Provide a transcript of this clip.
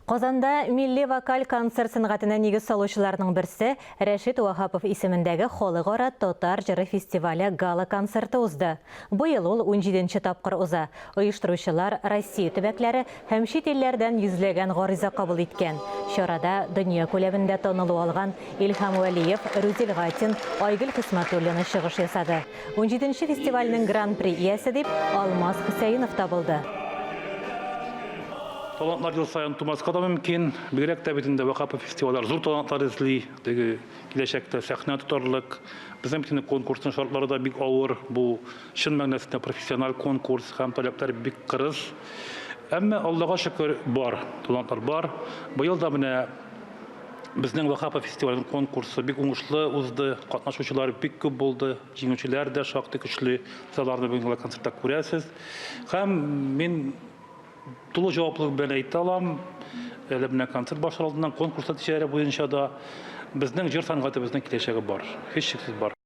Qozanda Milli Vokal konцерт сынғатына негіз салушыларының бірсі Рәшит Уахапов исемендәге Холыгора Тотар жыры фестивалі гала концерті узды. Бұйыл ол 17-ші тапқыр уза. Ойыштырушылар Россия төбәкләре һәм шет илләрдән йөзләгән гариза кабул иткән. Шарада дөнья күләмендә танылу алган Илһам Вәлиев, Рүзел Гатин, Айгөл Хисмәтуллина чыгыш ясады. 17-ші фестивальнең гран-при иясе дип Алмаз Хусейнов табылды. Талантлар жыл сайын тумасқа да мөмкин. Бигрәк тә битендә Вахапов фестиваллар зур талантлар эзли. Киләчәктә сәхнә тотарлык. Безнең битендә конкурсның шартлары да бик авыр. Бу чын мәгънәсендә профессиональ конкурс һәм таләпләр бик кырыс. Әмма Аллаһка шөкер бар, талантлар бар. Быел да менә безнең Вахапов фестивалының конкурсы бик уңышлы узды. Катнашучылар бик күп булды. Җиңүчеләр дә шактый көчле. Аларны бүгенге концертта күрәсез. Һәм мин тулы җаваплылык белән әйтә алам. Әле менә концерт башлалдыннан конкурс нәтиҗәләре буенча да безнең җыр сәнгатебезнең киләчәге бар. Һичшиксез бар.